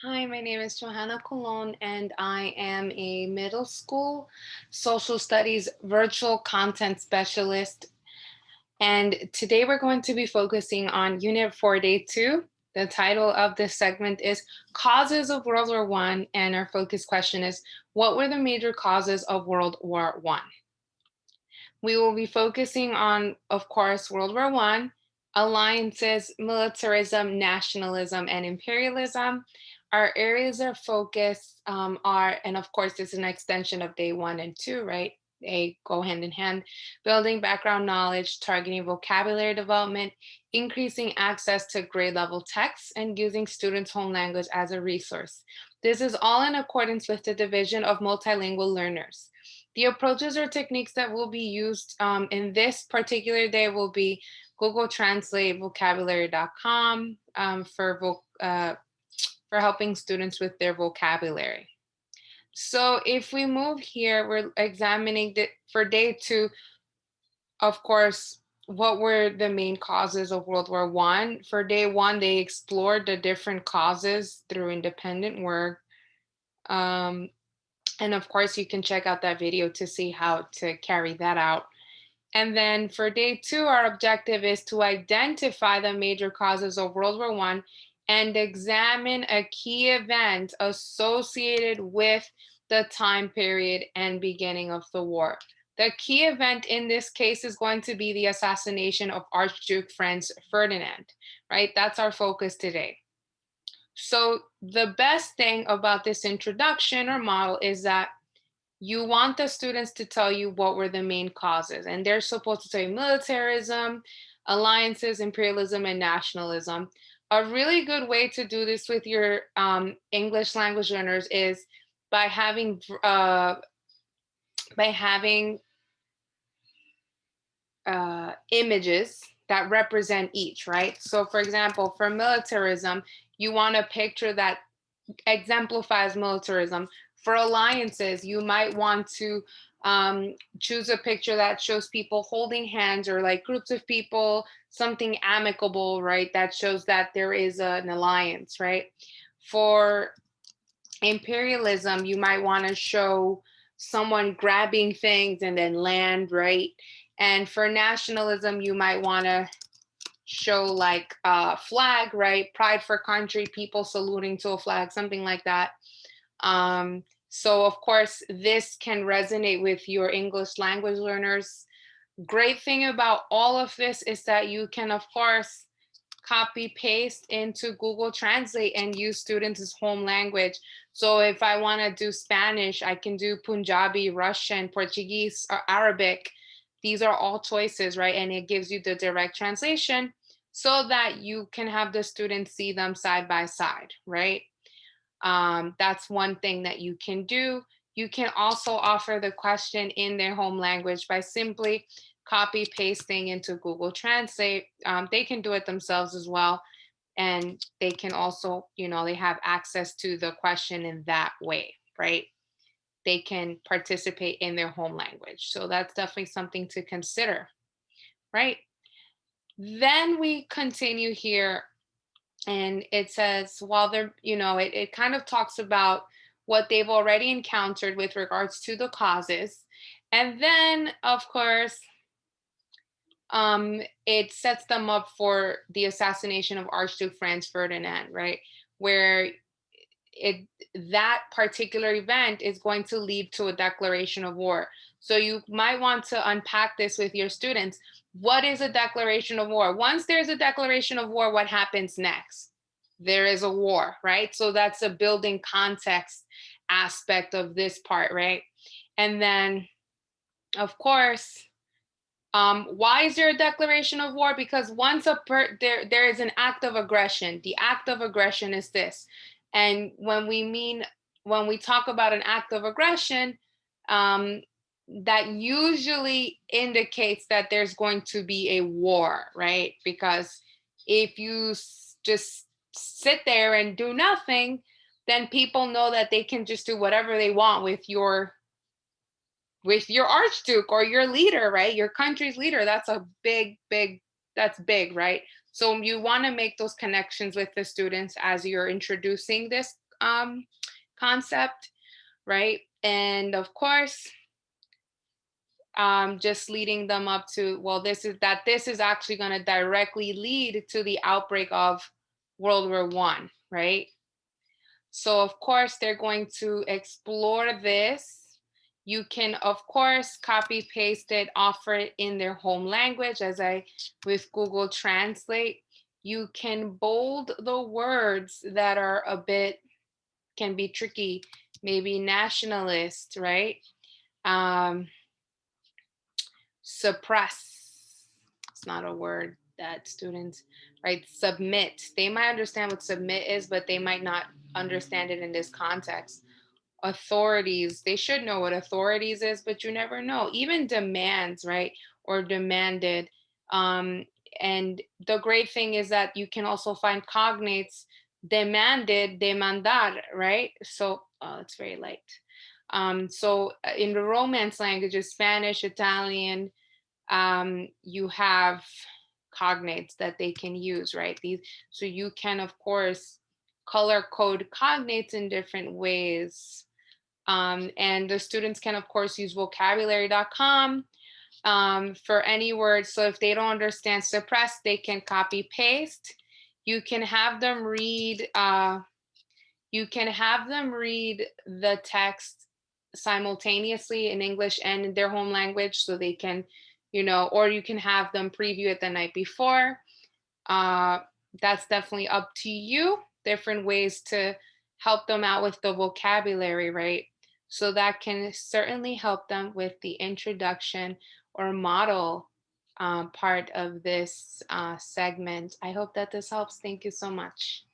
Hi, my name is Johanna Colon, and I am a middle school social studies virtual content specialist. And today we're going to be focusing on Unit 4, Day 2. The title of this segment is Causes of World War I, and our focus question is, what were the major causes of World War I? We will be focusing on, of course, World War I, alliances, militarism, nationalism, and imperialism. Our areas of focus are, and of course, this is an extension of day 1 and 2, right? They go hand in hand. Building background knowledge, targeting vocabulary development, increasing access to grade level texts, and using students' home language as a resource. This is all in accordance with the division of multilingual learners. The approaches or techniques that will be used in this particular day will be Google Translate, vocabulary.com for helping students with their vocabulary. So if we move here, we're examining for day 2, of course, what were the main causes of World War I. For day 1, they explored the different causes through independent work. Um, and of course, you can check out that video to see how to carry that out. And then for day 2, our objective is to identify the major causes of World War I and examine a key event associated with the time period and beginning of the war. The key event in this case is going to be the assassination of Archduke Franz Ferdinand, right? That's our focus today. So the best thing about this introduction or model is that you want the students to tell you what were the main causes, and they're supposed to tell you militarism, alliances, imperialism, and nationalism. A really good way to do this with your English language learners is by having uh, by having images that represent each, right? So, for example, for militarism, you want a picture that exemplifies militarism. For alliances, you might want to choose a picture that shows people holding hands or like groups of people, something amicable, right? That shows that there is an alliance, right? For imperialism, you might want to show someone grabbing things and then land, right? And for nationalism, you might want to show like a flag, right? Pride for country, people saluting to a flag, something like that. So of course, this can resonate with your English language learners. Great thing about all of this is that you can, of course, copy paste into Google Translate and use students' home language. So if I want to do Spanish, I can do Punjabi, Russian, Portuguese, or Arabic. These are all choices, right? And it gives you the direct translation so that you can have the students see them side by side, right? That's one thing that you can do. You can also offer the question in their home language by simply copy pasting into Google Translate. They can do it themselves as well. And they can also, they have access to the question in that way, right? They can participate in their home language. So that's definitely something to consider, right? Then we continue here, and it says, while they're, it kind of talks about what they've already encountered with regards to the causes. And then, of course, it sets them up for the assassination of Archduke Franz Ferdinand, right? Where it that particular event is going to lead to a declaration of war. So you might want to unpack this with your students. What is a declaration of war? Once there's a declaration of war, what happens next? There is a war, right? So that's a building context aspect of this part, right? And then, of course, why is there a declaration of war? Because once there is an act of aggression. The act of aggression is this, and when we talk about an act of aggression, um, that usually indicates that there's going to be a war, right? Because if you just sit there and do nothing, then people know that they can just do whatever they want with your archduke or your leader, right? Your country's leader. That's a that's big, right? So you want to make those connections with the students as you're introducing this concept, right? And of course, just leading them up to, well, this is actually going to directly lead to the outbreak of World War I, right? So of course they're going to explore this. You can of course copy paste it, offer it in their home language, as I with Google Translate. You can bold the words that are a bit, can be tricky, maybe nationalist, right? um Suppress, it's not a word that students, right? Submit, they might understand what submit is, but they might not understand it in this context. Authorities, they should know what authorities is, but you never know. Even demands, right? Or demanded. um and the great thing is that you can also find cognates: demanded, demandar, right? So it's very light. In the Romance languages, Spanish, Italian, you have cognates that they can use, right? These, so you can of course color code cognates in different ways. And the students can of course use vocabulary.com for any word. So if they don't understand suppress, they can copy paste. You can have them read the text simultaneously in English and in their home language, so they can, or you can have them preview it the night before. Uh, that's definitely up to you. Different ways to help them out with the vocabulary, right? So that can certainly help them with the introduction or model part of this segment. I hope that this helps. Thank you so much.